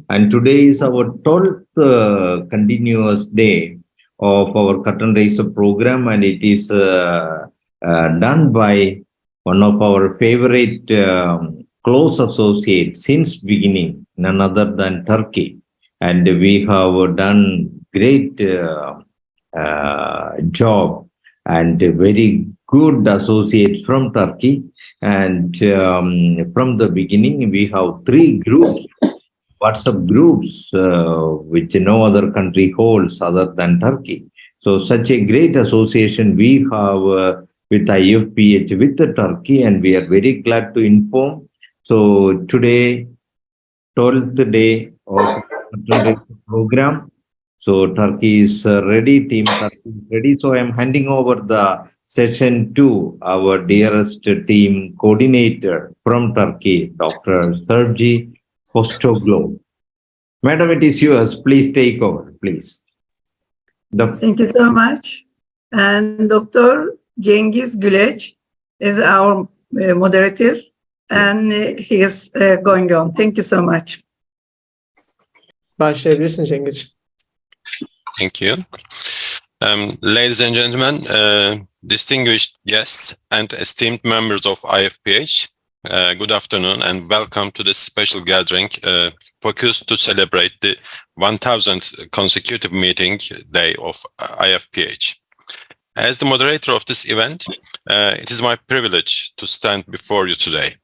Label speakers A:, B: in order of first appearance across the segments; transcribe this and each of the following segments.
A: And today is our 12th continuous day of our curtain raiser program, and it is done by one of our favorite close associates since beginning, none other than Turkey. And we have done great job and a very good associate from Turkey. And from the beginning, we have three groups, WhatsApp groups, which no other country holds other than Turkey. So, such a great association we have with IFPH with the Turkey, and we are very glad to inform. So, today, 12th day of the program. So, Turkey is ready, Team Turkey is ready. So, I am handing over the session to our dearest team coordinator from Turkey, Dr. Sergi Postoglo. Madam, it is yours. Please take over, please.
B: Thank you so much. And Dr. Cengiz Güleç is our moderator, and he is going on. Thank you so much.
C: Başlayabilirsin Cengiz.
D: Thank you. Ladies and gentlemen, distinguished guests and esteemed members of IFPH, good afternoon and welcome to this special gathering focused to celebrate the 1000th consecutive meeting day of IFPH. As the moderator of this event, it is my privilege to stand before you today.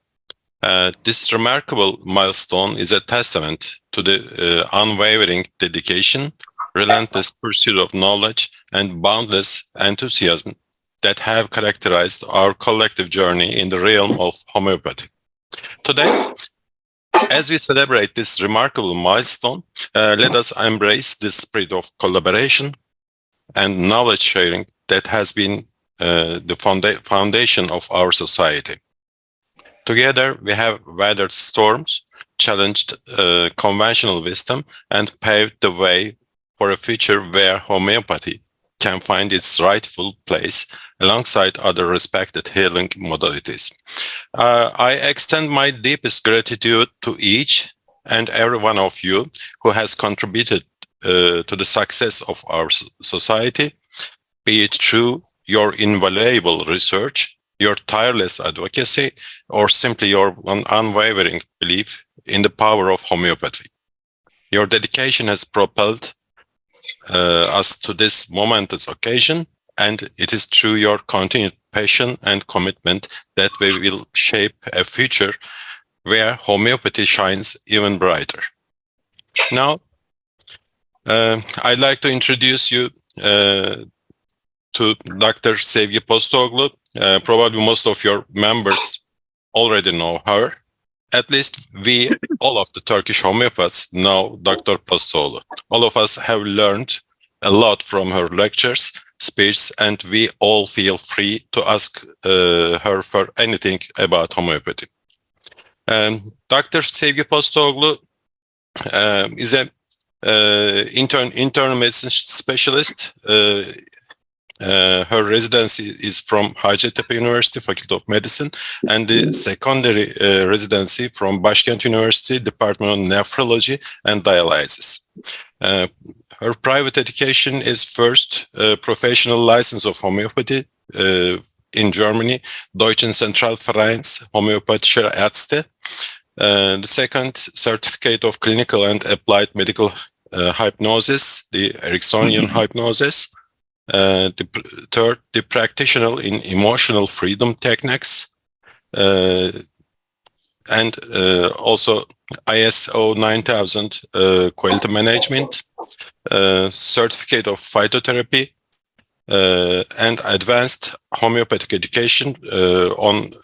D: This remarkable milestone is a testament to the unwavering dedication, relentless pursuit of knowledge, and boundless enthusiasm that have characterized our collective journey in the realm of homeopathy. Today, as we celebrate this remarkable milestone, let us embrace this spirit of collaboration and knowledge sharing that has been the foundation of our society. Together, we have weathered storms, challenged conventional wisdom, and paved the way for a future where homeopathy can find its rightful place alongside other respected healing modalities. I extend my deepest gratitude to each and every one of you who has contributed to the success of our society, be it through your invaluable research, your tireless advocacy, or simply your unwavering belief in the power of homeopathy. Your dedication has propelled us to this momentous occasion, and it is through your continued passion and commitment that we will shape a future where homeopathy shines even brighter. Now, I'd like to introduce you to Dr. Sevgi Postoglu. Probably most of your members already know her. At least we, all of the Turkish homeopaths, know Dr. Postoglu. All of us have learned a lot from her lectures, speeches, and we all feel free to ask her for anything about homeopathy. Dr. Sevgi Postoglu is an internal medicine specialist. Her residency is from Hacettepe University, Faculty of Medicine, and the secondary residency from Başkent University, Department of Nephrology and Dialysis. Her private education is first professional license of homeopathy in Germany, Deutschen Zentralvereins Homöopathischer Ärzte. The second, certificate of clinical and applied medical hypnosis, the Ericksonian hypnosis. The third, the practitioner in emotional freedom techniques, and also ISO 9000 quality management, certificate of phytotherapy, and advanced homeopathic education on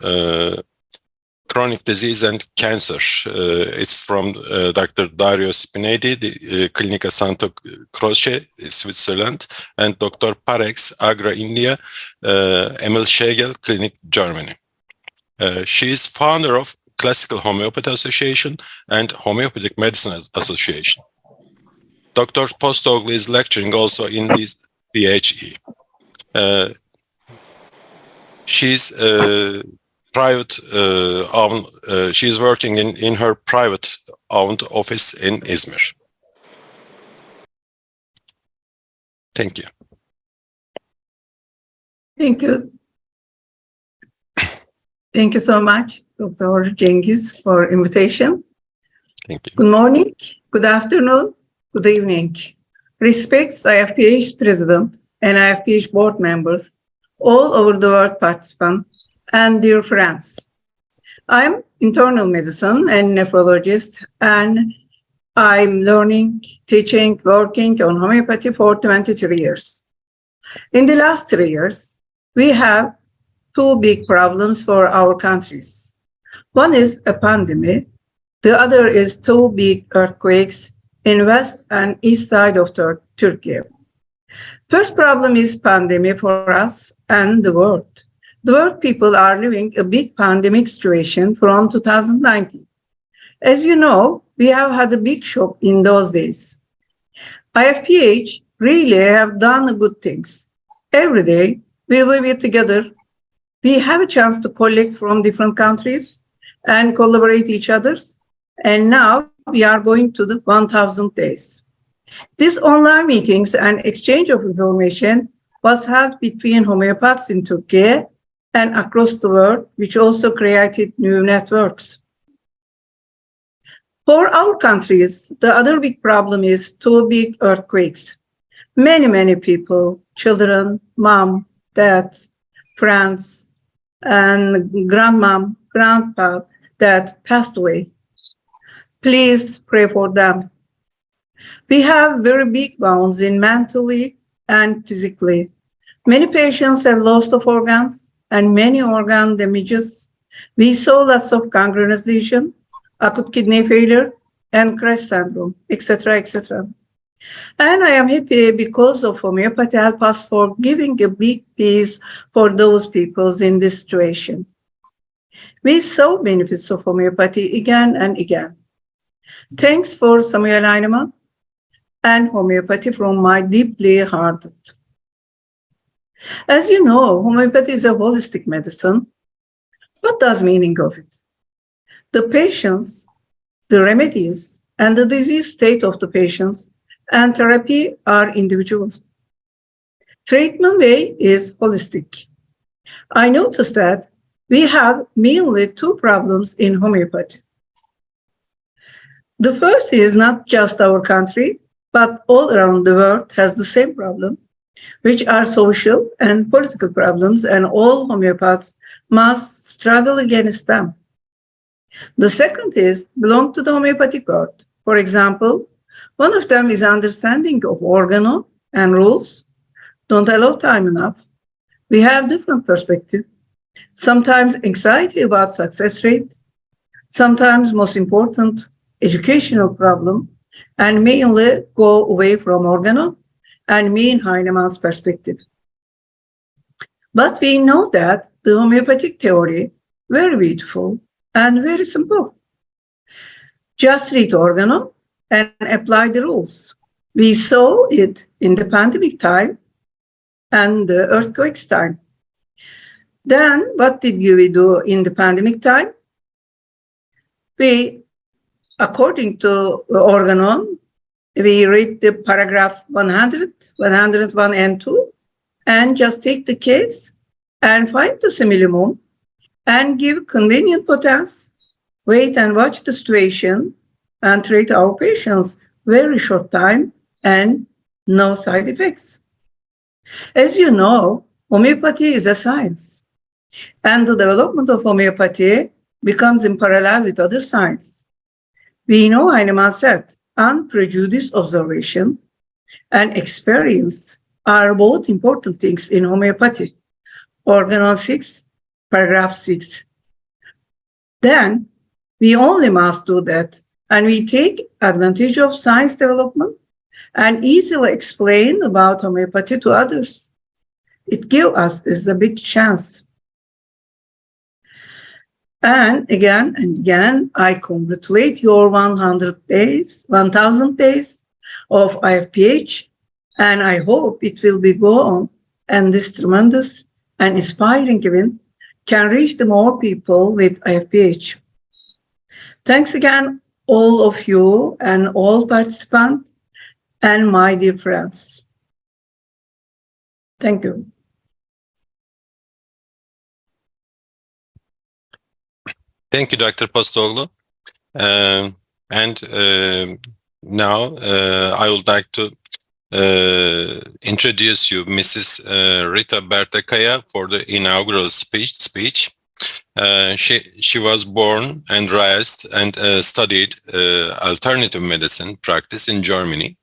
D: chronic disease and cancer. It's from Dr. Dario Spinedi, the Clinica Santo Croce, Switzerland, and Dr. Parex, Agra, India, Emil Schegel Clinic, Germany. She is founder of Classical Homeopathy Association and Homeopathic Medicine Association. Dr. Postoglu is lecturing also in this PHE. She's private she's working in her private owned office in Izmir. Thank you.
B: Thank you. Thank you so much, Dr. Cengiz, for invitation.
D: Thank you.
B: Good morning, good afternoon, good evening. Respects IFPH President and IFPH board members, all over the world participants, and dear friends. I'm internal medicine and nephrologist, and I'm learning, teaching, working on homeopathy for 23 years. In the last 3 years, we have two big problems for our countries. One is a pandemic. The other is two big earthquakes in west and east side of Turkey. First problem is pandemic for us and the world. The world people are living a big pandemic situation from 2019. As you know, we have had a big shock in those days. IFPH really have done good things. Every day we live it together. We have a chance to collect from different countries and collaborate each others. And now we are going to the 1000 days. These online meetings and exchange of information was held between homeopaths in Turkey and across the world, which also created new networks. For our countries, the other big problem is two big earthquakes. Many people, children, mom, dad, friends, and grandmom, grandpa that passed away. Please pray for them. We have very big wounds in mentally and physically. Many patients have loss of organs and many organ damages. We saw lots of gangrenous lesion, acute kidney failure, and crash syndrome, etc., etc. And I am happy because of homeopathy help us for giving a big piece for those people in this situation. We saw benefits of homeopathy again and again. Thanks for Samuel Heinemann and homeopathy from my deeply hearted. As you know, homeopathy is a holistic medicine. What does meaning of it? The patients, the remedies, and the disease state of the patients and therapy are individual. Treatment way is holistic. I noticed that we have mainly two problems in homeopathy. The first is not just our country, but all around the world has the same problem, which are social and political problems, and all homeopaths must struggle against them. The second is belong to the homeopathic world. For example, one of them is understanding of organo and rules. Don't allow time enough. We have different perspective. Sometimes anxiety about success rate. Sometimes most important, educational problem, and mainly go away from organo and mean Heinemann's perspective. But we know that the homeopathic theory very beautiful and very simple. Just read organo and apply the rules. We saw it in the pandemic time and the earthquakes time. Then what did we do in the pandemic time? We, according to organon, we read the paragraph 100, 101 and 2, and just take the case and find the simillimum and give convenient potence, wait and watch the situation, and treat our patients very short time and no side effects. As you know, homeopathy is a science, and the development of homeopathy becomes in parallel with other science. We know Heinemann said, unprejudiced observation and experience are both important things in homeopathy. Organon 6, paragraph 6. Then we only must do that, and we take advantage of science development and easily explain about homeopathy to others. It gives us a big chance. And again, I congratulate your 100 days, 1000 days of IFPH, and I hope it will be go on, and this tremendous and inspiring event can reach the more people with IFPH. Thanks again, all of you and all participants and my dear friends. Thank you.
D: Thank you, Dr. Postoglu. Now I would like to introduce you Mrs. Rita Bertekaya for the inaugural speech. She was born and raised and studied alternative medicine practice in Germany.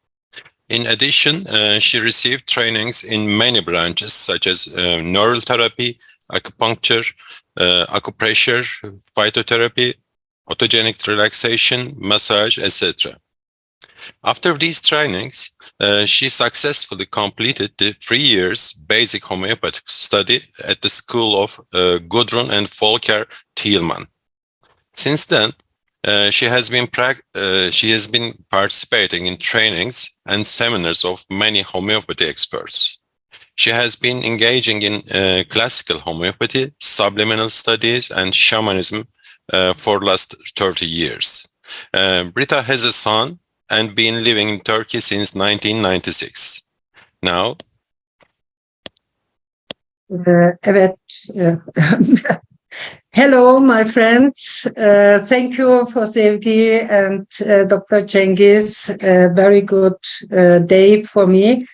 D: In addition, she received trainings in many branches such as neural therapy, acupuncture, acupressure, phytotherapy, autogenic relaxation, massage, etc. After these trainings, she successfully completed the 3 years basic homeopathic study at the school of Gudrun and Volker Thielmann. Since then, she has been participating in trainings and seminars of many homeopathy experts. She has been engaging in classical homeopathy, subliminal studies, and shamanism for last 30 years. Rita has a son and been living in Turkey since 1996. Now.
B: Evet. Hello, my friends. Thank you for Sevgi and Dr. Cengiz. Very good day for me.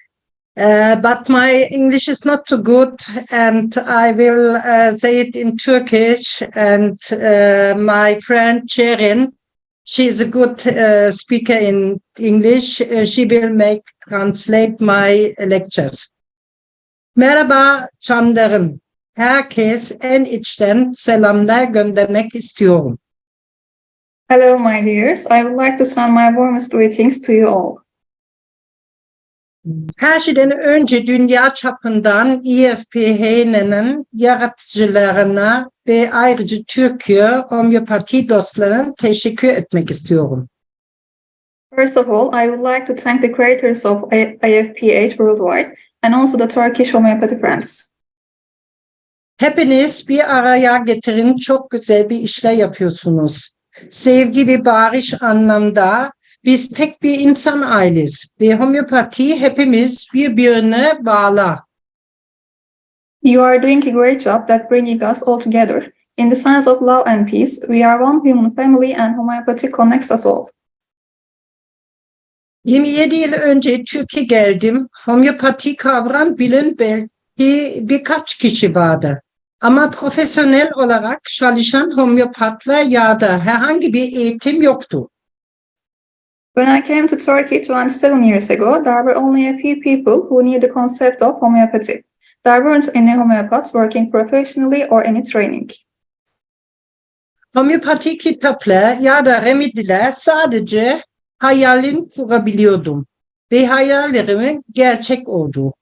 B: But my English is not too good, and I will say it in Turkish. And my friend Cerin, she is a good speaker in English. She will translate my lectures. Merhaba canlarım. Herkes en içten selamlar göndermek istiyorum.
C: Hello, my dears. I would like to send my warmest greetings to you all.
B: Her şeyden önce dünya çapından IFPH'nin yaratıcılarına ve ayrıca Türkiye homeopati dostlarına teşekkür etmek istiyorum.
C: First of all, I would like to thank the creators of IFPH worldwide and also the Turkish homeopathy friends.
B: Hepiniz bir araya getirin, çok güzel bir işler yapıyorsunuz. Sevgi ve barış anlamda biz tek bir insan aileyiz ve homeopati hepimiz birbirine bağlar.
C: You are doing a great job that bringing us all together. In the sense of love and peace, we are one human family and homeopathy connects us all.
B: 27 yıl önce Türkiye geldim. Homeopati kavram bilen belki birkaç kişi vardı. Ama profesyonel olarak çalışan homeopatlar ya da herhangi bir eğitim yoktu.
C: When I came to Turkey 27 years ago, there were only a few people who knew the concept of homeopathy. There weren't any homeopaths working professionally or any training.
B: Homeopati kitaplar ya da remediler sadece hayalini kurabiliyordum ve hayallerimin gerçek oldu.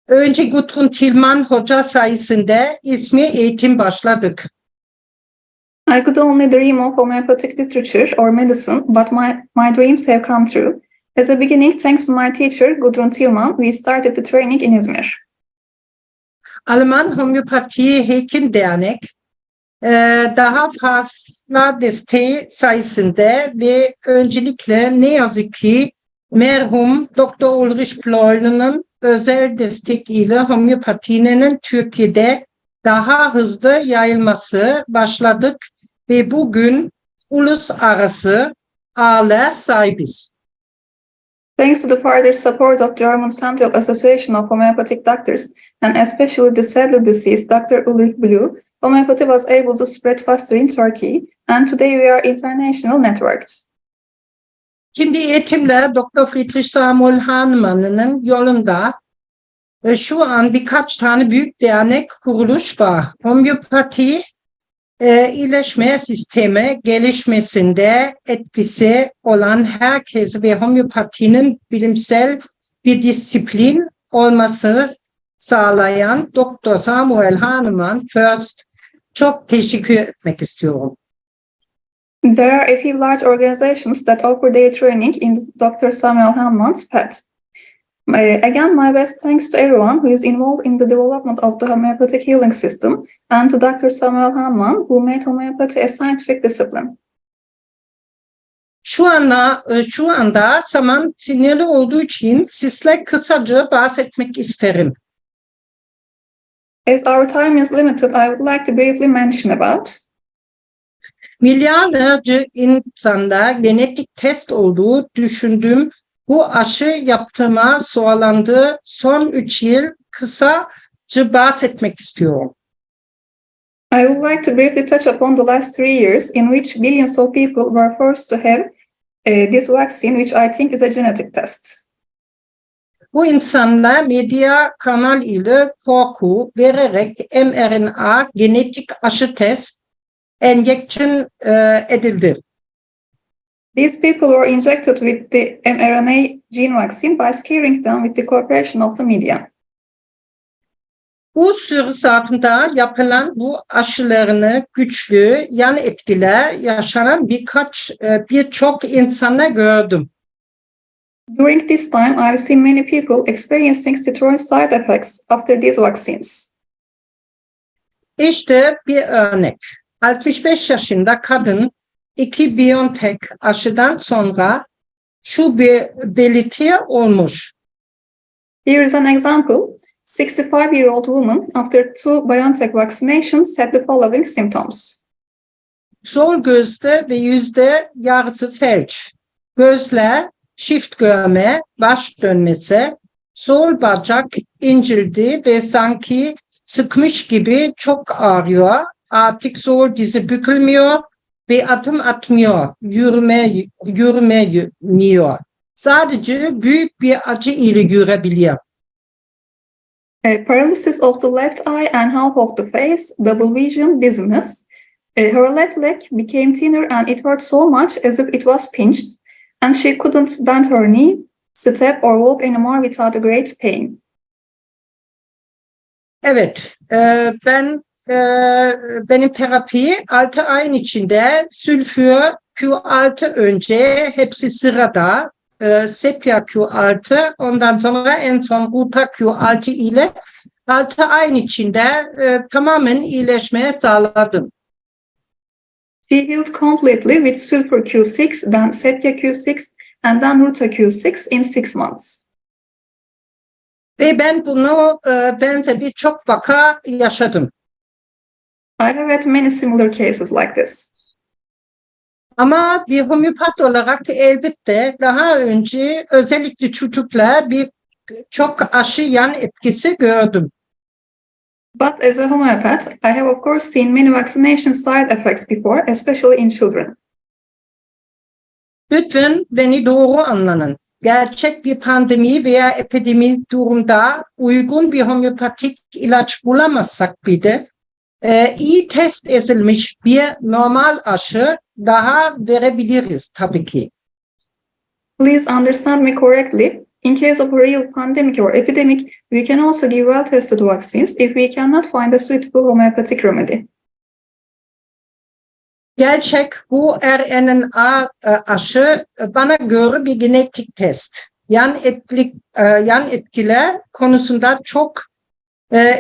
B: Önce Gudrun Thielmann hoca sayesinde ismi eğitim başladık.
C: I could only dream of homeopathic literature or medicine, but my dreams have come true. As a beginning, thanks to my teacher, Gudrun Thielmann, we started the training in Izmir.
B: Alman Homeopati Hekim Dernek daha fazla desteği sayesinde ve öncelikle ne yazık ki merhum Dr. Ulrich Pleulen'in özel destek ile homeopatinin Türkiye'de daha hızlı yayılması başladık ve bugün uluslararası ağlar sahibiz.
C: Thanks to the further support of German Central Association of Homeopathic Doctors and especially the sadly deceased Dr. Ulrich Blue, homeopathy was able to spread faster in Turkey, and today we are international networked.
B: Şimdi eğitimle Dr. Friedrich Samuel Hahnemann'ın yolunda şu an birkaç tane büyük dernek kuruluş var. Homeopati iyileşme sistemi gelişmesinde etkisi olan herkes ve homeopatinin bilimsel bir disiplin olmasını sağlayan Dr. Samuel Hahnemann First çok teşekkür etmek istiyorum.
C: There are a few large organizations that offer their training in Dr. Samuel Hahnemann's path. Again, my best thanks to everyone who is involved in the development of the homeopathic healing system and to Dr. Samuel Hahnemann, who made homeopathy a scientific discipline.
E: Şu anda zaman sinirli olduğu için sizle kısaca bahsetmek isterim.
C: As our time is limited, I would like to briefly mention about
E: Milyarlarca insanda genetik test olduğu düşündüğüm bu aşı yaptırma sağlandığı son 3 yıl kısaca bahsetmek istiyorum.
C: I would like to briefly touch upon the last 3 years in which billions of people were forced to have this vaccine, which I think is a genetic test.
E: Bu insanlar medya kanal ile korku vererek mRNA genetik aşı test enjection edildi.
C: These people were injected with the mRNA gene vaccine by scaring them with the cooperation of the media.
E: Bu süre zarfında yapılan bu aşılarını güçlü yan etkiler yaşanan birçok insana gördüm.
C: During this time, I've seen many people experiencing strong side effects after these vaccines.
E: İşte bir örnek. 65 yaşında kadın 2 BioNTech aşıdan sonra şu bir belirti olmuş.
C: Here is an example. 65-year-old woman after 2 BioNTech vaccinations had the following symptoms.
E: Sol gözde ve yüzde yarısı felç. Gözler, çift görme, baş dönmesi, sol bacak incildi ve sanki sıkmış gibi çok ağrıyor. Artık sol dizi bükülmüyor ve adım atmıyor, yürümemiyor. Sadece büyük bir acı ile yürüyebiliyor.
C: Paralysis of the left eye and half of the face, double vision, dizziness. Her left leg became thinner and it hurt so much as if it was pinched, and she couldn't bend her knee, step or walk anymore without a great pain.
E: Evet, benim terapi 6 ayın içinde sülfür Q6 önce hepsi sırada, sepya Q6, ondan sonra en son ruta Q6 ile 6 ayın içinde tamamen iyileşmeye sağladım.
C: She healed completely with sulfur Q6, then sepia Q6, and then ruta Q6 in 6 months.
E: Ve ben bunu benzer birçok vaka yaşadım.
C: I have had many similar cases like this.
E: Ama bir homeopat olarak elbette daha önce özellikle çocuklar çok aşı yan etkisi gördüm.
C: But as a homeopath, I have of course seen many vaccination side effects before, especially in children.
E: Lütfen beni doğru anlayın. Gerçek bir pandemi veya epidemi durumda uygun bir homeopatik ilaç bulamazsak bile iyi test edilmiş bir normal aşı daha verebiliriz tabii ki.
C: Please understand me correctly. In case of a real pandemic or epidemic, we can also give well-tested vaccines if we cannot find a suitable homeopathic remedy.
E: Gerçek bu RNA aşı bana göre bir genetik test. Yan etkiler konusunda çok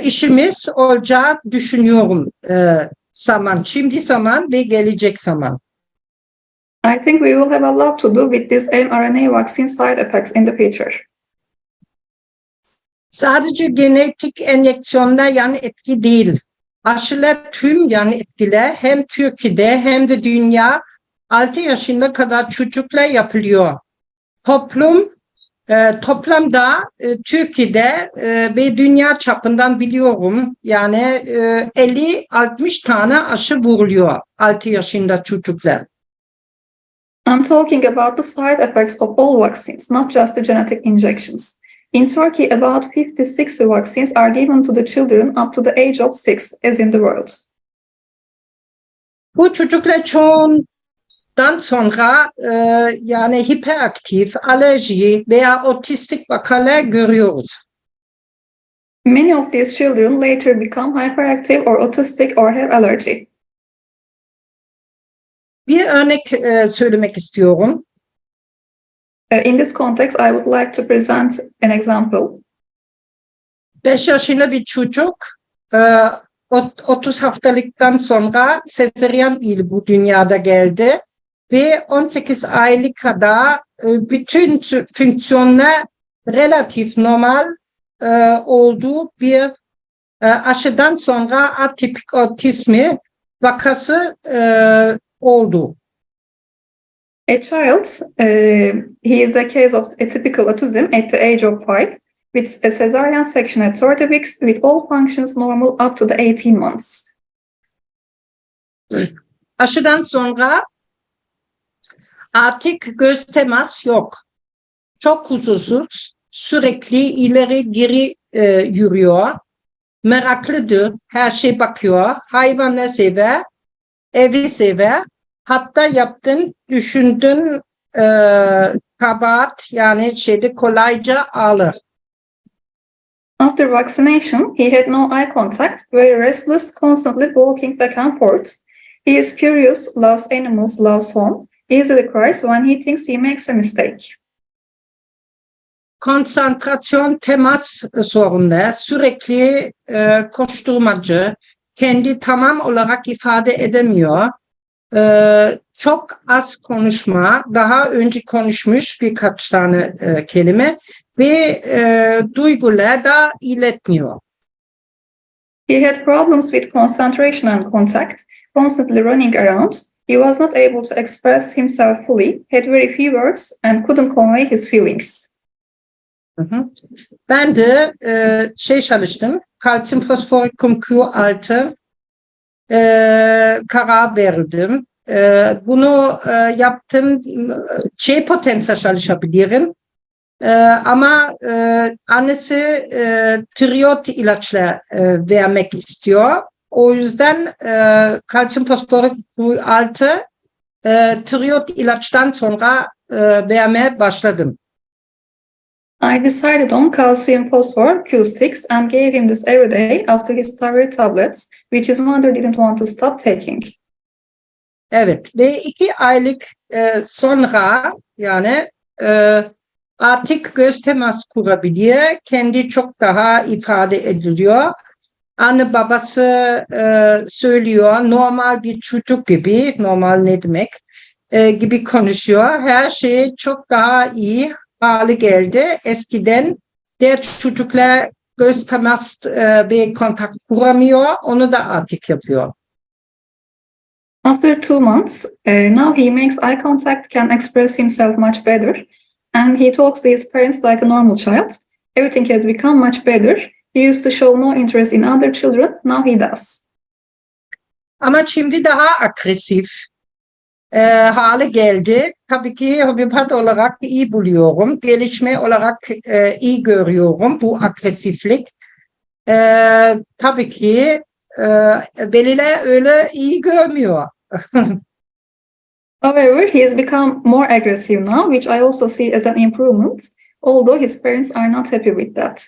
E: işimiz olacağı düşünüyorum şimdi zaman ve gelecek zaman.
C: I think we will have a lot to do with these mRNA vaccine side effects in the future.
E: Sadece genetik enjeksiyonda yan etki değil. Aşılar tüm yan etkiler hem Türkiye'de hem de dünya 6 yaşına kadar çocuklar yapılıyor. Toplamda Türkiye'de ve dünya çapından biliyorum yani 50-60 tane aşı vuruluyor 6 yaşında çocuklar.
C: I'm talking about the side effects of all vaccines, not just the genetic injections. In Turkey, about 50-60 vaccines are given to the children up to the age of 6, as in the world.
E: Bu çocuklar çoğundan sonra yani hiperaktif, alerji veya otistik vakalar görüyoruz.
C: Many of these children later become hyperactive or autistic or have allergy.
E: Bir örnek söylemek istiyorum.
C: In this context, I would like to present an example.
E: 5 yaşında bir çocuk 30 haftalıktan sonra sezaryen ile bu dünyada geldi. ve 18 aylık kadar bütün fonksiyonlar relatif normal olduğu bir aşıdan sonra atipik otizmi vakası oldu.
C: A child, he is a case of atypical autism at the age of 5, with a cesarean section at 30 weeks, with all functions normal up to the 18 months.
E: Aşıdan sonra artık göz temas yok. Çok huzursuz, sürekli ileri geri yürüyor. Meraklıdır, her şey bakıyor. Hayvanı sever, evi sever. Hatta yaptın, düşündün kabahat yani kolayca alır.
C: After vaccination, he had no eye contact, very restless, constantly walking back and forth. He is curious, loves animals, loves home, easily cries when he thinks he makes a mistake.
E: Konsantrasyon, temas sorunları, sürekli koşturmacı, kendi tamam olarak ifade edemiyor. Çok az konuşma, daha önce konuşmuş birkaç tane kelime ve duygular da iletmiyor.
C: He had problems with concentration and contact, constantly running around. He was not able to express himself fully, had very few words, and couldn't convey his feelings.
E: Ben de çalıştım, kalsiyum fosforikum Q6 karar verdim. Bunu yaptım, potensiyel çalışabilirim. Ama annesi tiroid ilaçla vermek istiyor. O yüzden kalsiyum fosforik 6 tiroid ilaçtan sonra vermeye başladım.
C: I decided on calcium phosphor Q6 and gave him this every day after his thyroid tablets, which his mother didn't want to stop taking.
E: Evet ve 2 aylık sonra yani artık göz temas kurabiliyor, kendi çok daha ifade ediliyor. Anne babası söylüyor, normal bir çocuk gibi, normal ne demek, gibi konuşuyor. Her şey çok daha iyi hale geldi. Eskiden diğer çocuklar göz temas ve kontak kuramıyor, onu da artık yapıyor.
C: After 2 months, now he makes eye contact, can express himself much better, and he talks to his parents like a normal child. Everything has become much better. He used to show no interest in other children, now he does.
E: Ama şimdi daha agresif hale geldi. Tabii ki homeopat olarak iyi buluyorum. Gelişme olarak iyi görüyorum bu agresiflik. Tabii ki veliler öyle iyi görmüyor.
C: However, he has become more aggressive now, which I also see as an improvement, although his parents are not happy with that.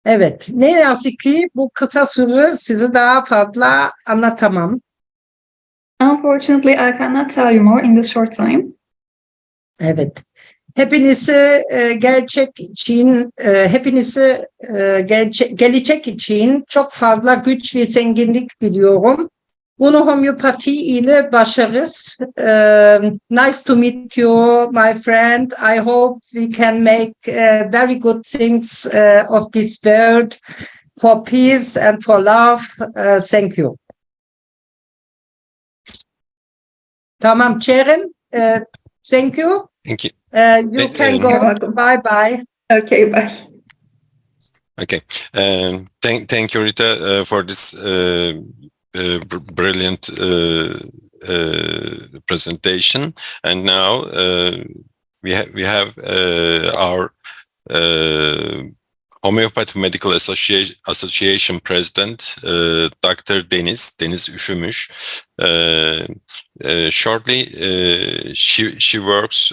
E: Evet, ne yazık ki bu kısa süre size daha fazla anlatamam.
C: Unfortunately, I cannot tell you more in this short time.
E: Evet. Hepinize gelecek için çok fazla güç ve zenginlik diliyorum. Bunu homeopati ile başarırız. Nice to meet you, my friend. I hope we can make very good things of this world for peace and for love. Thank you. Tamam, Sharon. Thank you.
D: Thank you.
E: You can go.
C: You're welcome.
E: Bye bye.
C: Okay, bye.
D: Okay. Thank you, Rita, for this brilliant presentation. And now we have our Homeopathy Medical Association President, Dr. Deniz Üşümüş. Shortly, she works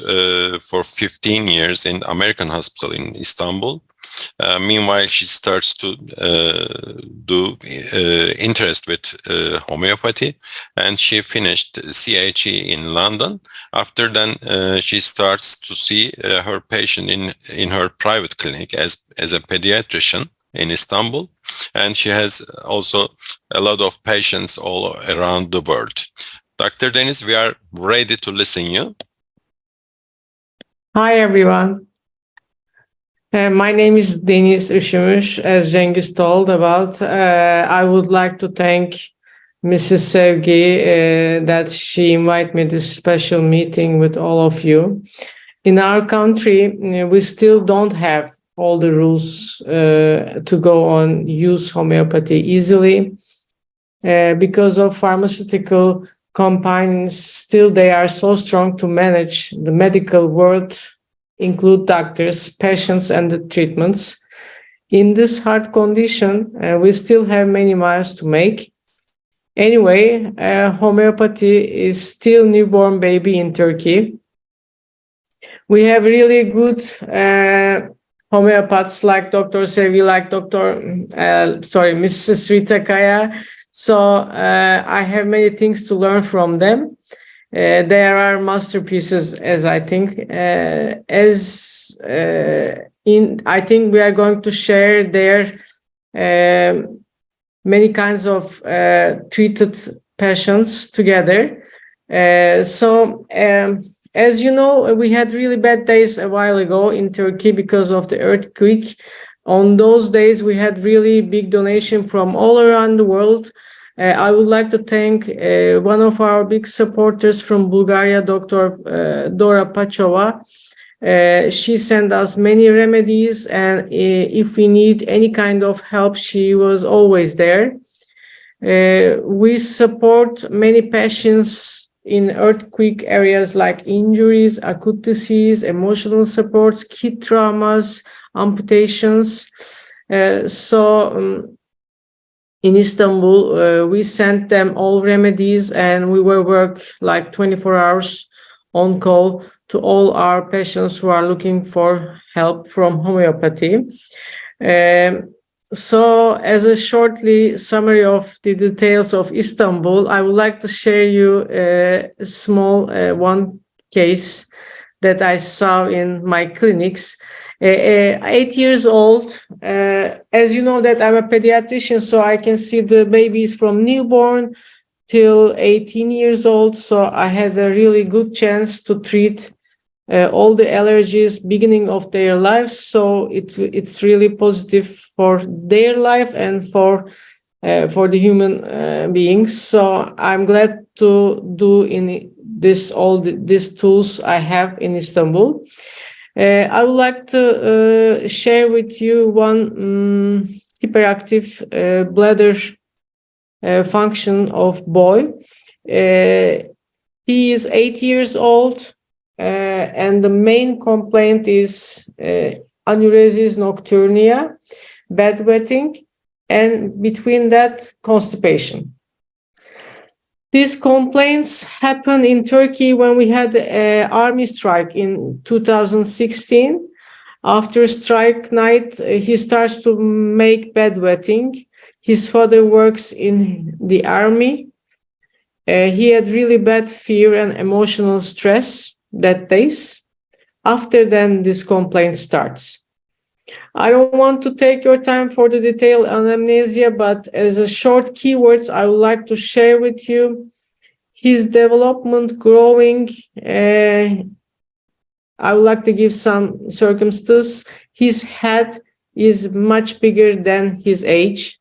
D: for 15 years in American Hospital in Istanbul. Meanwhile, she starts to do interest with homeopathy, and she finished CHE in London. After then, she starts to see her patient in her private clinic as a pediatrician in Istanbul, and she has also a lot of patients all around the world. Dr. Deniz, we are ready to listen you.
F: Hi, everyone. My name is Deniz Üşümüş, as Cengiz told about. I would like to thank Mrs. Sevgi that she invited me to this special meeting with all of you. In our country, we still don't have all the rules to go on use homeopathy easily because of pharmaceutical companies. Still, they are so strong to manage the medical world, include doctors, patients, and the treatments. In this hard condition, we still have many miles to make. Anyway, homeopathy is still newborn baby in Turkey. We have really good homeopaths like Dr. Sevgi, like Mrs. Rita Kaya. So I have many things to learn from them. There are masterpieces, as I think. I think we are going to share their many kinds of treated patients together. As you know, we had really bad days a while ago in Turkey because of the earthquake. On those days, we had really big donation from all around the world. I would like to thank one of our big supporters from Bulgaria, Dr. Dora Pachova. She sent us many remedies, and if we need any kind of help, she was always there. We support many patients in earthquake areas like injuries, acute disease, emotional supports, kid traumas, amputations. In Istanbul, we sent them all remedies, and we will work like 24 hours on call to all our patients who are looking for help from homeopathy. So as a shortly summary of the details of Istanbul, I would like to share you a small one case that I saw in my clinics. 8 years old. As you know that I'm a pediatrician, so I can see the babies from newborn till 18 years old. So I had a really good chance to treat all the allergies beginning of their lives. So it's really positive for their life and for the human beings. So I'm glad to do in this all these tools I have in Istanbul. I would like to share with you one hyperactive bladder function of boy. He is 8 years old, and the main complaint is anuresis nocturnia, bedwetting, and between that, constipation. These complaints happened in Turkey when we had an army strike in 2016. After strike night, he starts to make bedwetting. His father works in the army. He had really bad fear and emotional stress that days. After then, this complaint starts. I don't want to take your time for the detailed anamnesia, but as a short keywords, I would like to share with you his development growing. I would like to give some circumstances. His head is much bigger than his age.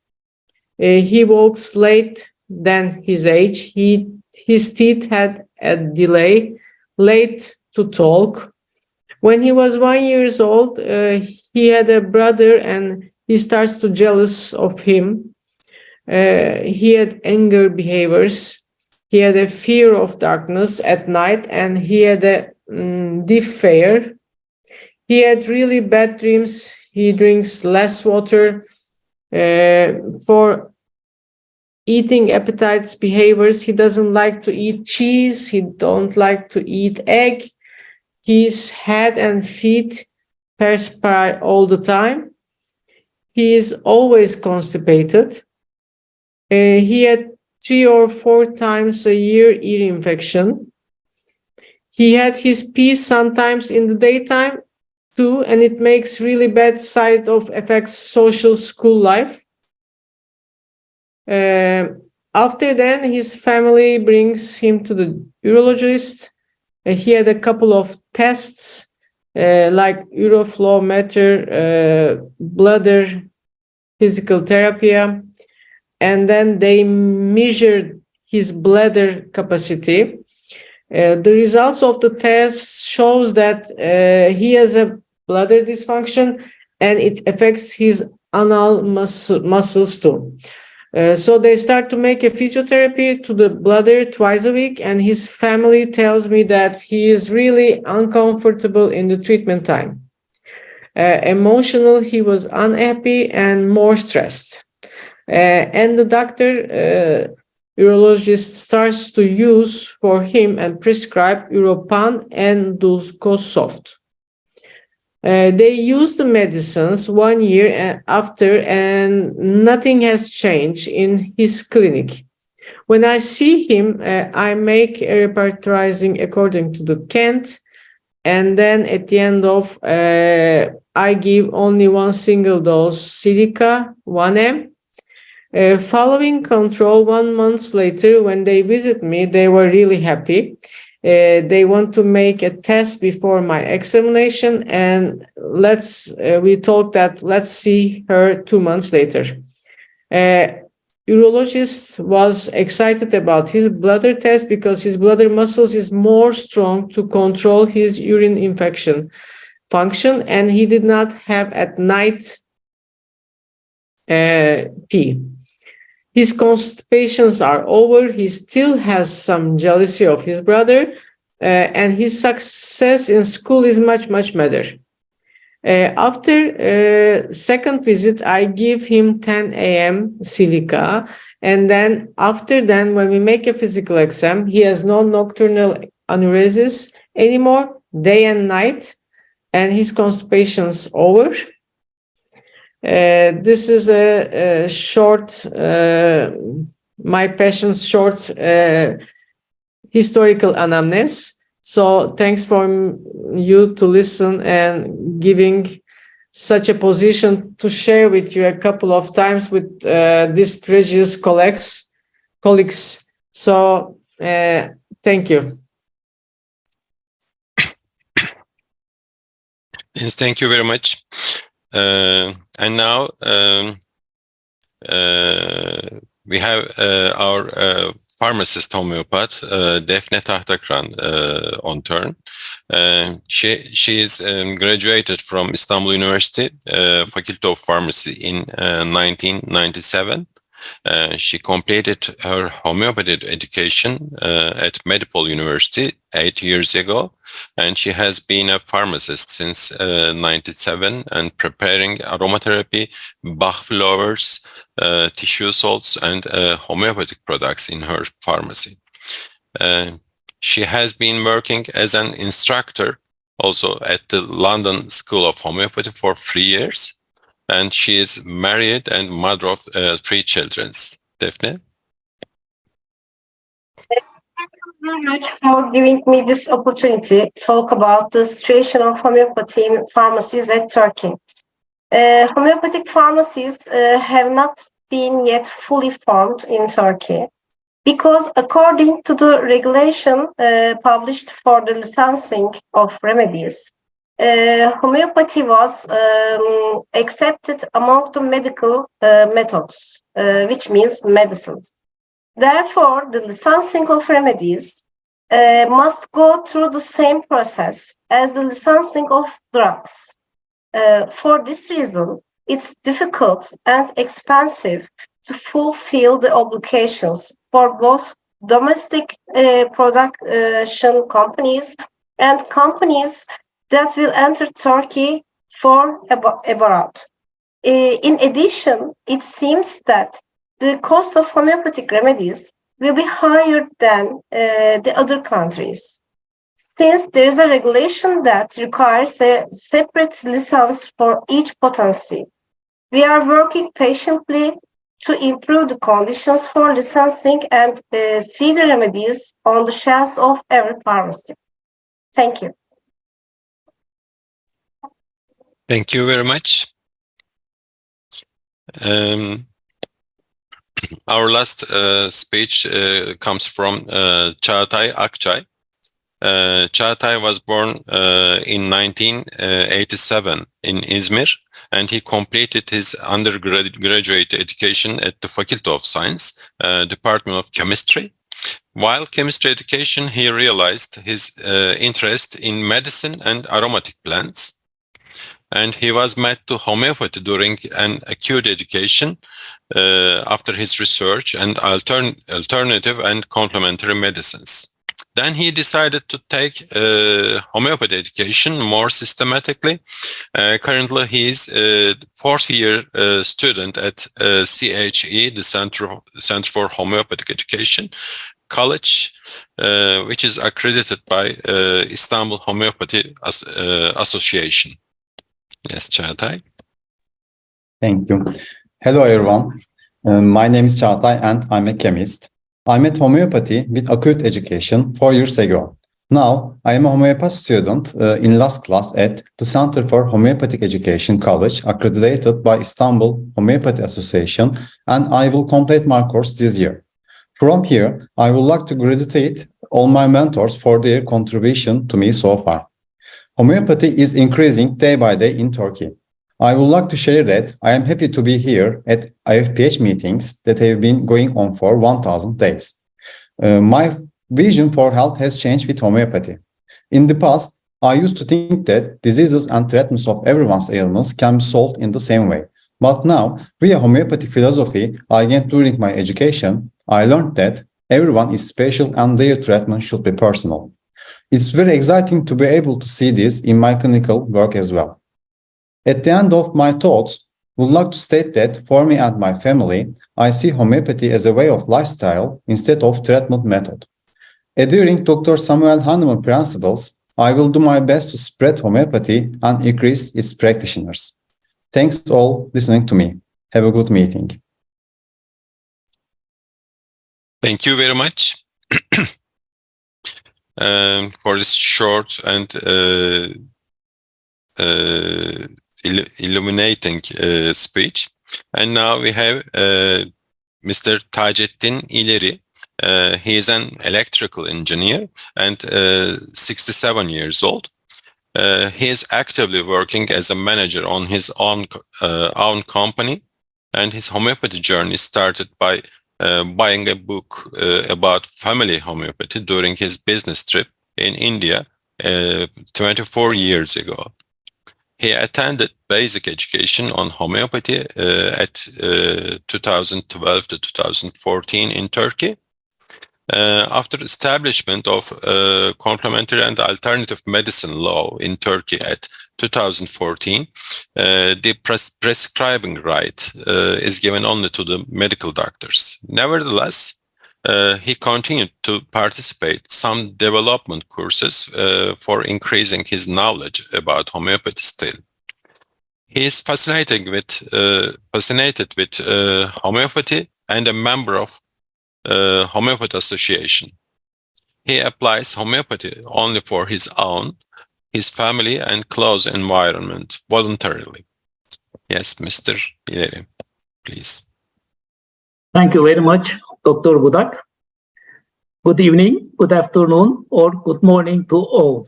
F: He walks late than his age. His teeth had a delay, late to talk. When he was 1 year old, he had a brother and he starts to jealous of him. He had anger behaviors. He had a fear of darkness at night, and he had a deep fear. He had really bad dreams. He drinks less water. For eating appetites behaviors, he doesn't like to eat cheese. He don't like to eat egg. His head and feet perspire all the time. He is always constipated. He had 3 or 4 times a year ear infection. He had his pee sometimes in the daytime too, and it makes really bad side of effects social school life. After then, his family brings him to the urologist. He had a couple of tests like uroflowmeter, bladder physical therapy, and then they measured his bladder capacity. The results of the test shows that he has a bladder dysfunction and it affects his anal muscles too. So they start to make a physiotherapy to the bladder twice a week, and his family tells me that he is really uncomfortable in the treatment time. Emotional, he was unhappy and more stressed. And the doctor, urologist, starts to use for him and prescribe Uropan and Dulcosoft. They use the medicines 1 year after, and nothing has changed in his clinic. When I see him, I make a repertorizing according to the Kent, and then at the end of, I give only one single dose Silica 1M. Following control 1 month later, when they visit me, they were really happy. They want to make a test before my examination, and we talked that let's see her 2 months later. Urologist was excited about his bladder test because his bladder muscles is more strong to control his urine infection function, and he did not have at night pee. His constipations are over. He still has some jealousy of his brother, and his success in school is much, much better. After second visit, I give him 10 a.m. Silica, and then after then, when we make a physical exam, he has no nocturnal anuresis anymore, day and night, and his constipation's over. This is a short, my patient's short historical anamnesis. So thanks for you to listen and giving such a position to share with you a couple of times with these previous colleagues. So thank you.
D: Yes, thank you very much. And now we have our pharmacist homeopath, Defne Tahtakran, on turn. She is graduated from Istanbul University, Faculty of Pharmacy in 1997. She completed her homeopathy education at Medipol University 8 years ago, and she has been a pharmacist since 97 and preparing aromatherapy, Bach flowers, tissue salts, and homeopathic products in her pharmacy. She has been working as an instructor also at the London School of Homeopathy for 3 years. And she is married and mother of 3 children. Defne?
G: Thank you very much for giving me this opportunity to talk about the situation of homeopathy in pharmacies at Turkey. Homeopathic pharmacies have not been yet fully formed in Turkey because according to the regulation published for the licensing of remedies, homeopathy was accepted among the medical methods, which means medicines. Therefore, the licensing of remedies must go through the same process as the licensing of drugs. For this reason, it's difficult and expensive to fulfill the obligations for both domestic production companies and companies that will enter Turkey for abroad. In addition, it seems that the cost of homeopathic remedies will be higher than the other countries, since there is a regulation that requires a separate license for each potency. We are working patiently to improve the conditions for licensing and see the remedies on the shelves of every pharmacy. Thank you.
D: Thank you very much. Our last speech comes from Çağatay Akçay. Çağatay was born in 1987 in Izmir, and he completed his undergraduate education at the Faculty of Science, Department of Chemistry. While chemistry education, he realized his interest in medicine and aromatic plants. And he was met to homeopathy during an acute education after his research and alternative and complementary medicines. Then he decided to take homeopathy education more systematically. Currently, he is a fourth-year student at CHE, the Center for Homeopathic Education College, which is accredited by Istanbul Homeopathy Association. Yes, Çağatay.
H: Thank you. Hello, everyone. My name is Çağatay, and I'm a chemist. I met homeopathy with acute education 4 years ago. Now, I am a homeopath student in last class at the Center for Homeopathic Education College, accredited by Istanbul Homeopathy Association, and I will complete my course this year. From here, I would like to congratulate all my mentors for their contribution to me so far. Homeopathy is increasing day by day in Turkey. I would like to share that I am happy to be here at IFPH meetings that have been going on for 1,000 days. My vision for health has changed with homeopathy. In the past, I used to think that diseases and treatments of everyone's ailments can be solved in the same way. But now, via homeopathic philosophy I gained during my education, I learned that everyone is special and their treatment should be personal. It's very exciting to be able to see this in my clinical work as well. At the end of my thoughts, I would like to state that for me and my family, I see homeopathy as a way of lifestyle instead of treatment method. Adhering Dr. Samuel Hahnemann principles, I will do my best to spread homeopathy and increase its practitioners. Thanks all listening to me. Have a good meeting.
D: Thank you very much for this short and illuminating speech. And now we have Mr. Taceddin İleri. He is an electrical engineer and 67 years old. He is actively working as a manager on his own company, and his homeopathy journey started by buying a book about family homeopathy during his business trip in India 24 years ago. He attended basic education on homeopathy at 2012 to 2014 in Turkey. After establishment of complementary and alternative medicine law in Turkey at 2014, the prescribing right is given only to the medical doctors. Nevertheless, he continued to participate some development courses for increasing his knowledge about homeopathy still. He is fascinated with homeopathy and a member of Homeopathy Association. He applies homeopathy only for his own, his family, and close environment voluntarily. Yes, Mr. İleri, please.
I: Thank you very much, Dr. Budak. Good evening, good afternoon, or good morning to all.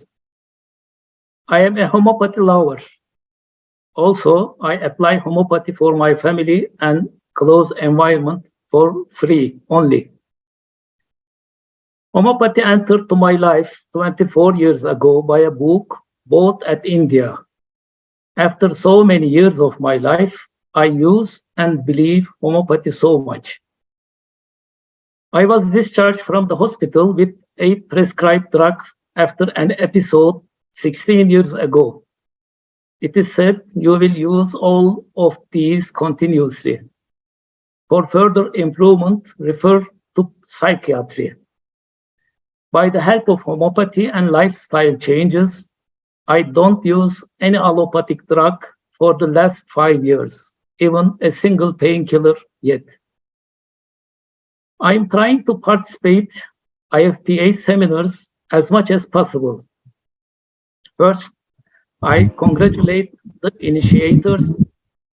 I: I am a homeopathy lover. Also, I apply homeopathy for my family and close environment for free only. Homeopathy entered to my life 24 years ago by a book bought at India. After so many years of my life, I use and believe homeopathy so much. I was discharged from the hospital with a prescribed drug after an episode 16 years ago. It is said you will use all of these continuously. For further improvement, refer to psychiatry. By the help of homeopathy and lifestyle changes, I don't use any allopathic drug for the last 5 years, even a single painkiller yet. I'm trying to participate IFPH seminars as much as possible. First, I congratulate the initiators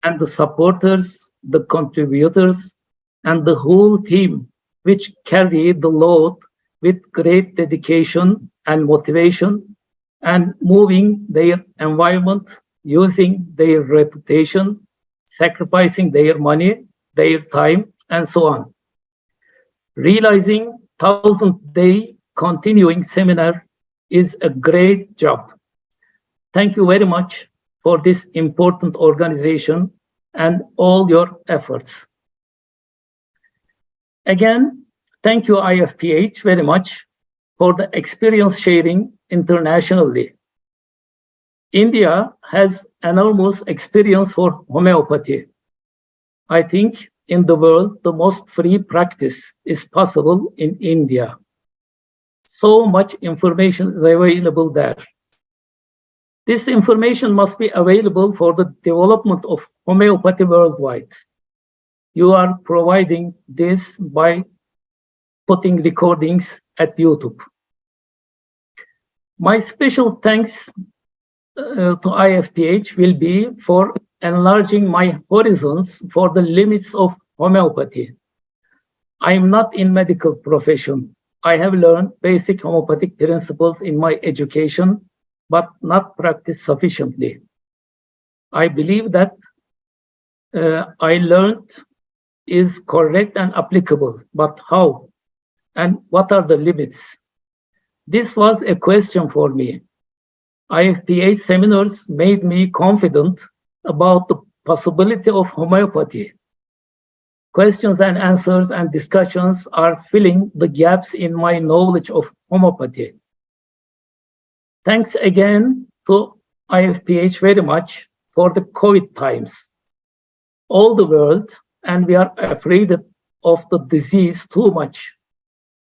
I: and the supporters, the contributors, and the whole team, which carry the load with great dedication and motivation, and moving their environment, using their reputation, sacrificing their money, their time, and so on. Realizing 1,000-day continuing seminar is a great job. Thank you very much for this important organization and all your efforts. Again, thank you IFPH very much for the experience sharing internationally. India has enormous experience for homeopathy. I think in the world, the most free practice is possible in India. So much information is available there. This information must be available for the development of homeopathy worldwide. You are providing this by putting recordings at YouTube. My special thanks to IFPH will be for enlarging my horizons for the limits of homeopathy. I am not in medical profession. I have learned basic homeopathic principles in my education, but not practiced sufficiently. I believe that I learned is correct and applicable, but how? And what are the limits? This was a question for me. IFPH seminars made me confident about the possibility of homeopathy. Questions and answers and discussions are filling the gaps in my knowledge of homeopathy. Thanks again to IFPH very much for the COVID times. All the world, and we are afraid of the disease too much,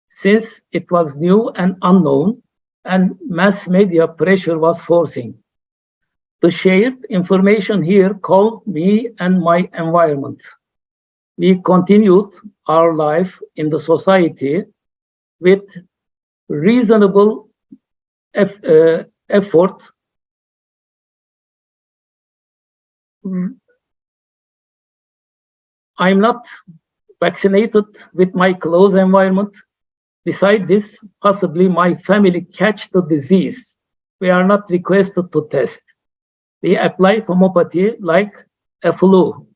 I: since it was new and unknown, and mass media pressure was forcing. The shared information here calmed me and my environment. We continued our life in the society with reasonable effort. I'm not vaccinated with my close environment. Besides this, possibly my family catch the disease. We are not requested to test. We applied homeopathy like a flu.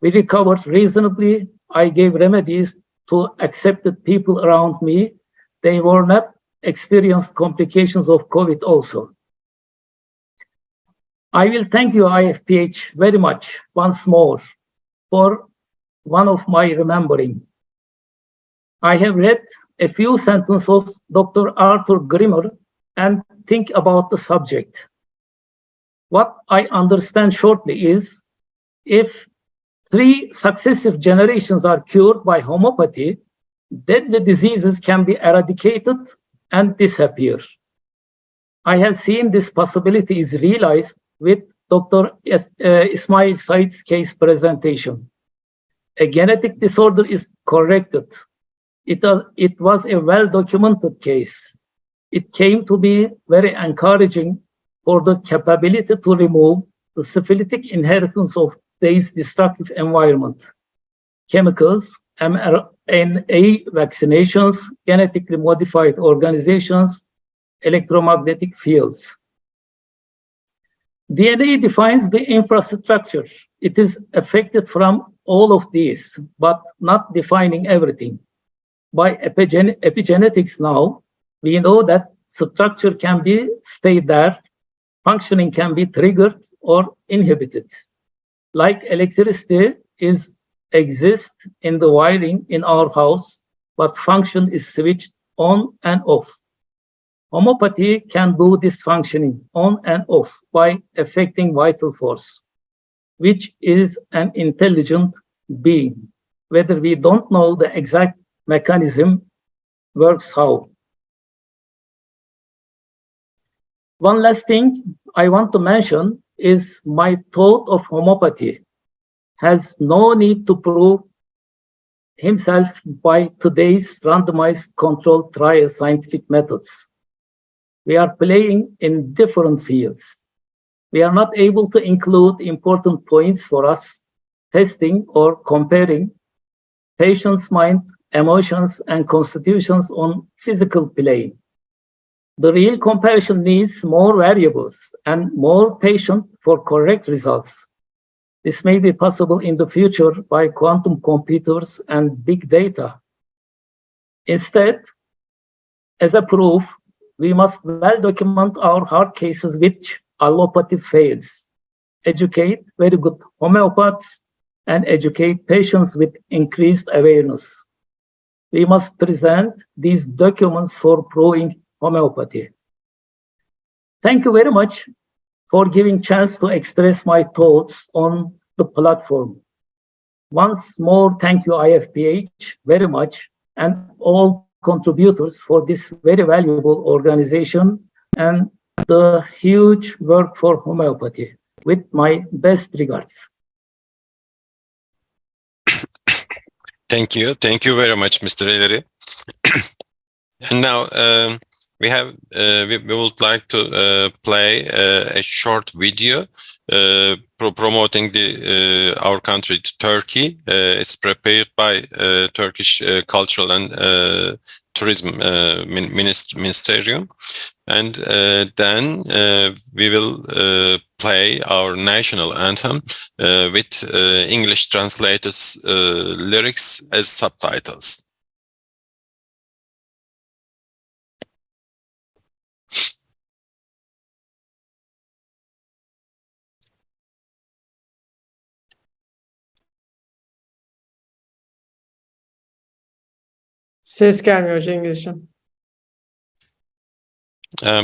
I: We recovered reasonably. I gave remedies to accepted people around me. They were not experienced complications of COVID also. I will thank you, IFPH, very much once more for one of my remembering. I have read a few sentences of Dr. Arthur Grimmer and think about the subject. What I understand shortly is, if 3 successive generations are cured by homeopathy, deadly diseases can be eradicated and disappear. I have seen this possibility is realized with Dr. Ismail Said's case presentation. A genetic disorder is corrected. It was a well-documented case. It came to be very encouraging for the capability to remove the syphilitic inheritance of today's destructive environment. Chemicals, mRNA vaccinations, genetically modified organizations, electromagnetic fields. DNA defines the infrastructure. It is affected from all of these, but not defining everything. By epigenetics now, we know that structure can be stayed there, functioning can be triggered or inhibited. Like electricity exists in the wiring in our house, but function is switched on and off. Homeopathy can do this functioning on and off by affecting vital force, which is an intelligent being, whether we don't know the exact mechanism works how. One last thing I want to mention is my thought of homeopathy has no need to prove himself by today's randomized controlled trial scientific methods. We are playing in different fields. We are not able to include important points for us, testing or comparing patient's mind, emotions, and constitutions on physical plane. The real comparison needs more variables and more patient for correct results. This may be possible in the future by quantum computers and big data. Instead, as a proof, we must well document our hard cases which allopathy fails, educate very good homeopaths, and educate patients with increased awareness. We must present these documents for proving homeopathy. Thank you very much for giving chance to express my thoughts on the platform. Once more, thank you IFPH very much and all contributors for this very valuable organization and the huge work for homeopathy. With my best regards.
D: Thank you. Thank you very much, Mr. Ellery. And now we would like to play a short video promoting our country, Turkey. It's prepared by Turkish Cultural and Tourism Ministerium. And then we will play our national anthem with English translated lyrics as subtitles.
F: Ses gelmiyor Cengizciğim.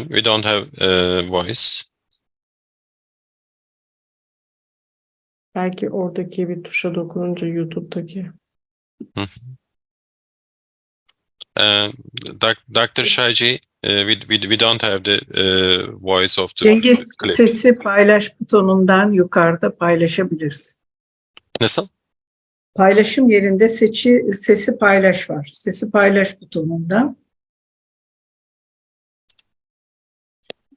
D: We don't have voice.
F: Belki oradaki bir tuşa dokununca YouTube'daki.
D: Dr. Shaji, we don't have the voice of the
B: Cengiz,
D: clip.
B: sesi paylaş butonundan yukarıda paylaşabilirsin.
D: Nasıl?
B: Paylaşım yerinde sesi paylaş var. Sesi paylaş butonundan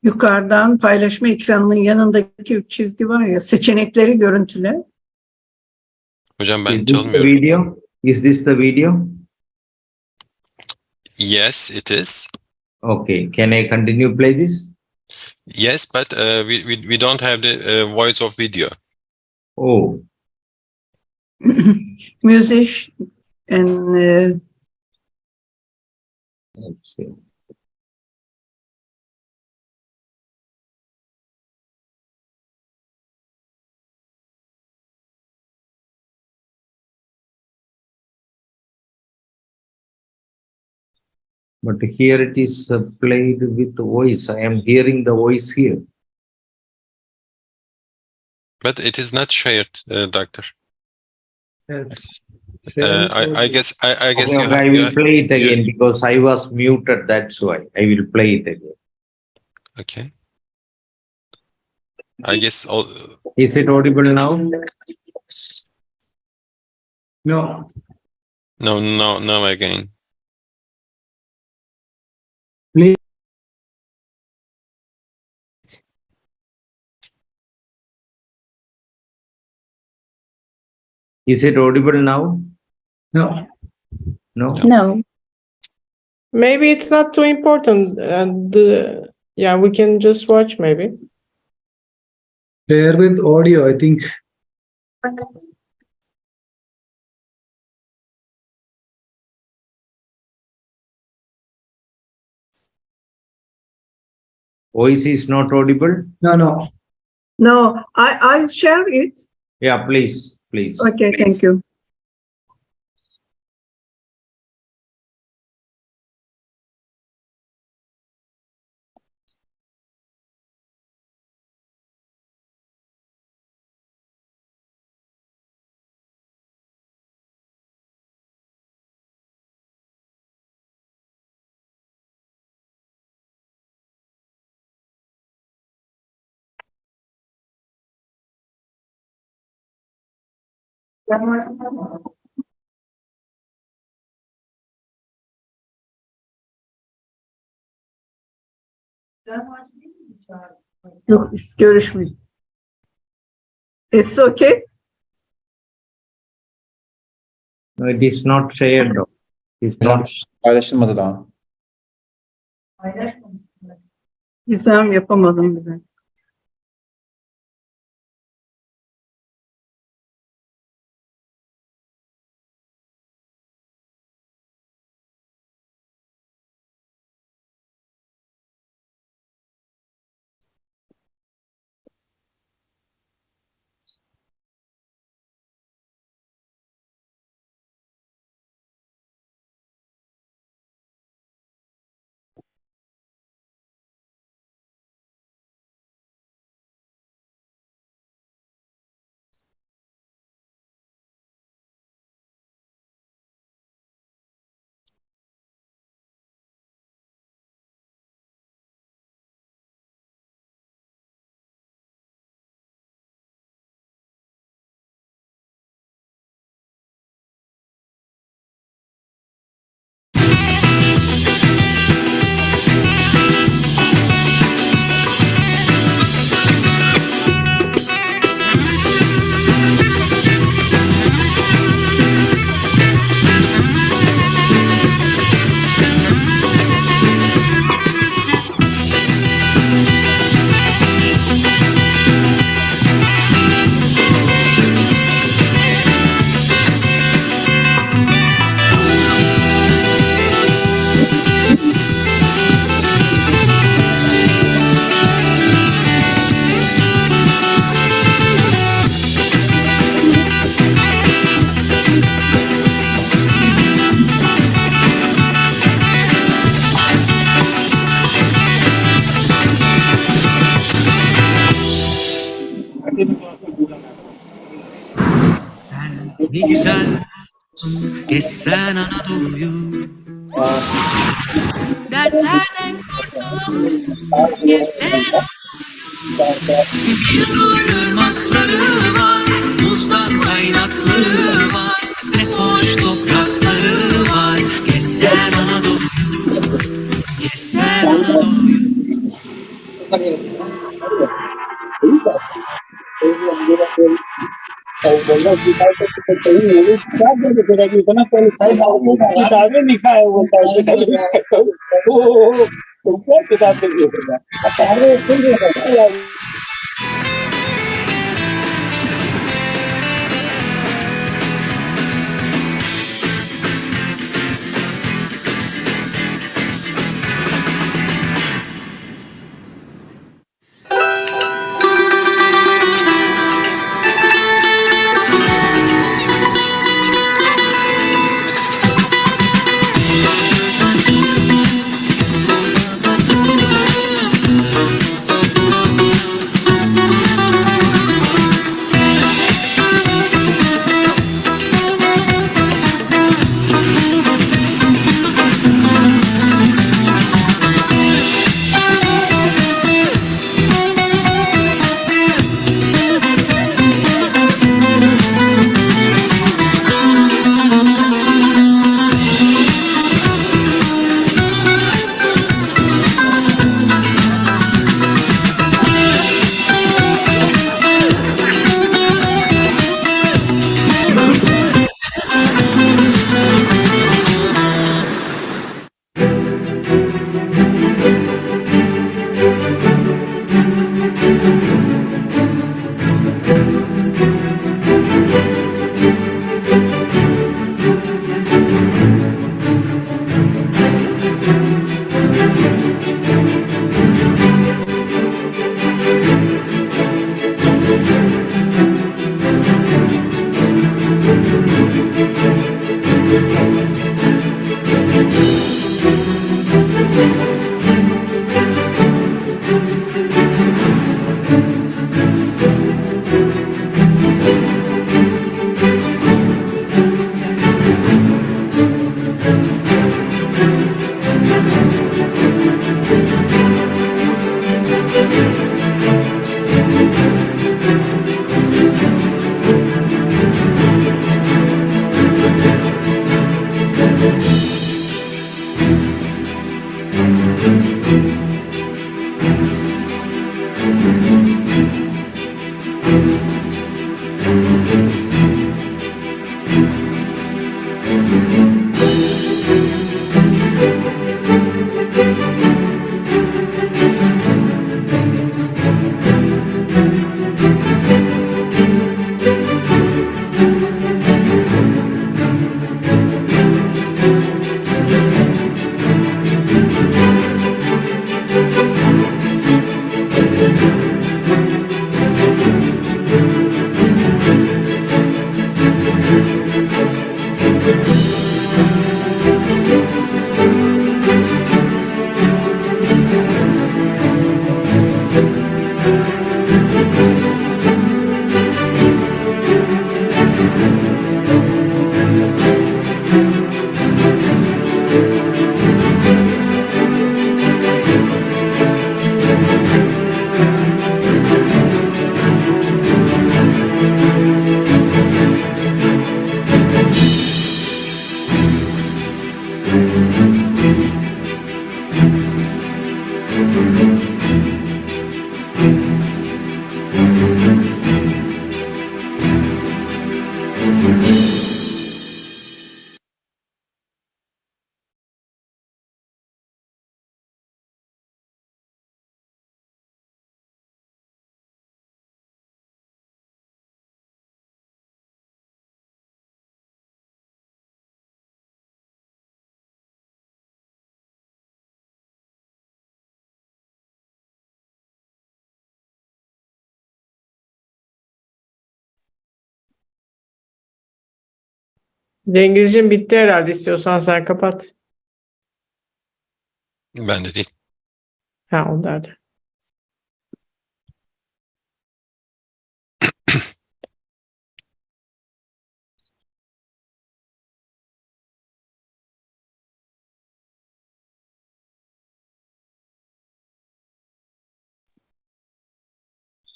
B: yukarıdan paylaşma ekranının yanındaki 3 çizgi var ya, seçenekleri görüntüle.
D: Hocam ben
A: Is this the
D: çalmıyorum.
A: video? Is this the video?
D: Yes, it is.
A: Okay. Can I continue play this?
D: Yes, but we don't have the voice of video.
A: Oh,
B: Music and
A: let's see. But here it is played with voice. I am hearing the voice here.
D: But it is not shared, doctor.
A: Yes.
D: I guess
A: Okay,
D: you
A: I will play it again
D: you-
A: because I was muted. That's why I will play it again.
D: Okay. I guess all.
A: Is it audible now?
I: No.
D: No again.
A: Is it audible now?
I: No.
A: No.
C: No.
F: Maybe it's not too important. Yeah, we can just watch maybe.
I: Share with audio, I think.
A: Voice is not audible?
I: No.
B: no, I'll share it.
A: Yeah, please.
B: Okay, thank you. Yok, görüşmeyiz. It's okay.
A: No, it is not shared. It's
H: Hocam
A: not.
H: paylaşılmadı daha.
B: Gizem yapamadım bile.
J: Sen ne güzel olsun, gezsen Anadolu'yu. Dertlerden kurtulursun, gezsen. Bir ırmakları var, buzdan kaynakları var. Ne hoş toprakları var, gezsen Anadolu'yu. Gezsen Anadolu'yu.
F: Cengizciğim bitti herhalde. İstiyorsan sen kapat.
D: Ben de değil.
F: Ha, onlar da.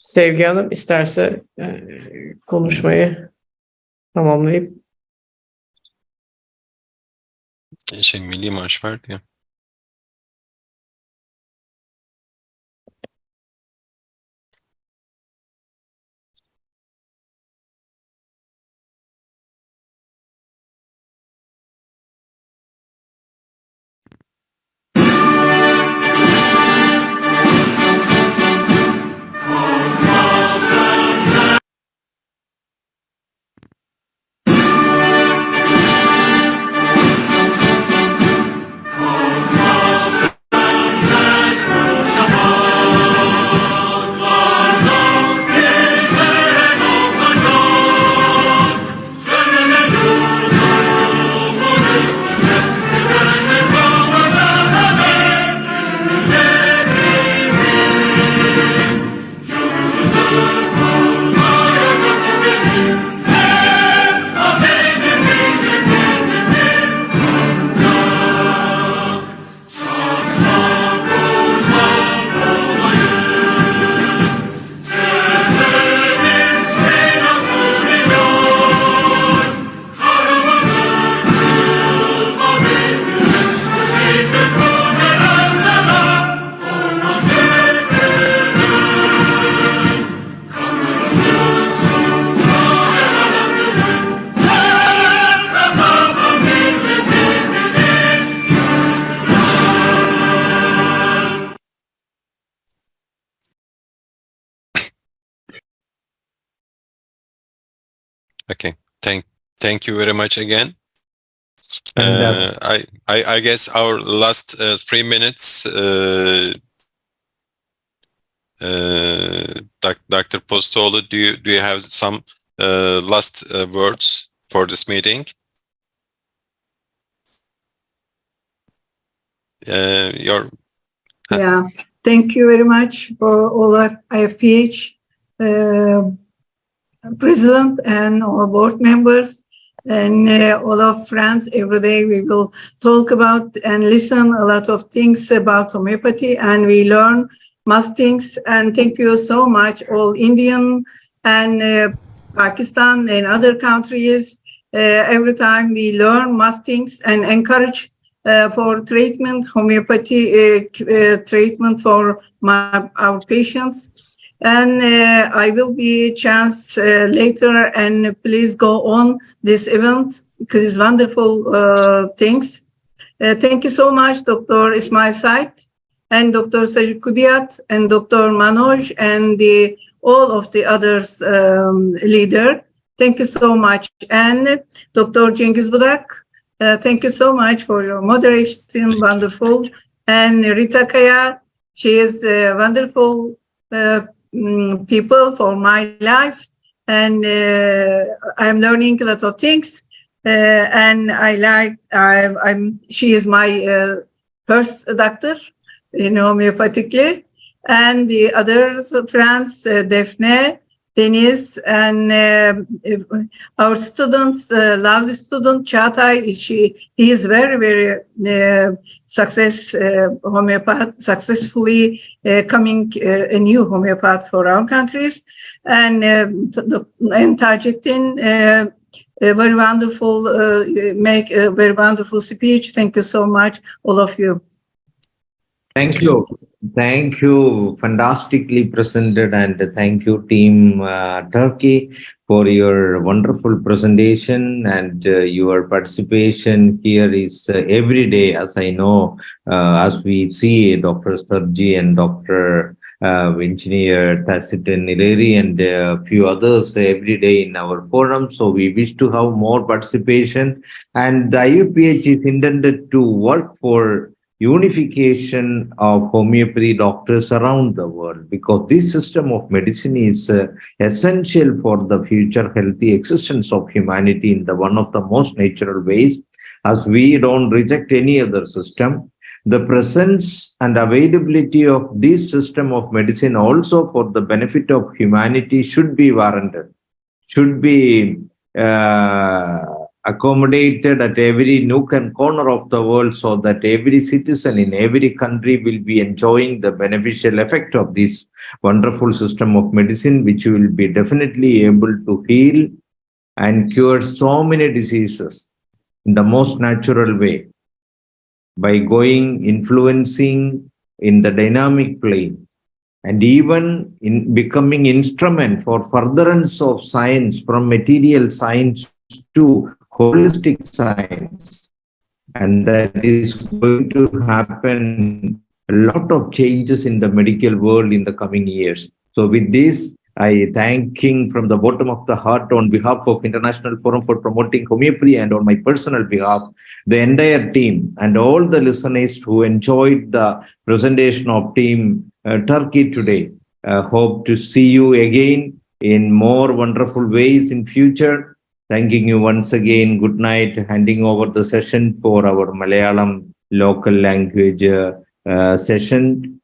F: Sevgi Hanım isterse konuşmayı tamamlayıp.
D: Milli Marş vardı ya. Okay. Thank you very much again.
A: And
D: I guess our last 3 minutes, Dr. Postoğlu, do you have some last words for this meeting?
B: Yeah, thank you very much for all of IFPH president and all board members and all of friends. Every day we will talk about and listen a lot of things about homeopathy, and we learn most things. And thank you so much, all Indian and Pakistan and other countries. Every time we learn most things and encourage for treatment, homeopathy treatment for our patients. And I will be chance later, and please go on this event, these wonderful things. Thank you so much, Dr. Ismail Said, and Dr. Sajid Kudiyat, and Dr. Manoj, and all of the others leader. Thank you so much. And Dr. Cengiz Budak, thank you so much for your moderation, wonderful. And Rita Kaya, she is wonderful people for my life, and I'm learning a lot of things, and she is my first doctor in homeopathically, and the others friends, Defne, Deniz, and our students, lovely student Çağatay, he is very successfully coming a new homeopath for our countries, and Taceddin, a very wonderful, make a very wonderful speech. Thank you so much, all of you.
A: thank you. Thank you. Fantastically presented, and thank you, Team Turkey, for your wonderful presentation, and your participation here is every day, as I know, as we see Dr. Sarji and Dr. Engineer Tacitin Nileri and a few others every day in our forum. So we wish to have more participation, and the IFPH is intended to work for unification of homeopathy doctors around the world, because this system of medicine is essential for the future healthy existence of humanity in the one of the most natural ways, as we don't reject any other system. The presence and availability of this system of medicine also for the benefit of humanity should be warranted, should be accommodated at every nook and corner of the world, so that every citizen in every country will be enjoying the beneficial effect of this wonderful system of medicine, which will be definitely able to heal and cure so many diseases in the most natural way, by influencing in the dynamic plane, and even in becoming instrument for furtherance of science from material science to holistic science. And that is going to happen a lot of changes in the medical world in the coming years. So with this, I thanking from the bottom of the heart on behalf of International Forum for Promoting Homeopathy, and on my personal behalf, the entire team and all the listeners who enjoyed the presentation of Team Turkey today. Hope to see you again in more wonderful ways in future. Thanking you once again. Good night. Handing over the session for our Malayalam local language session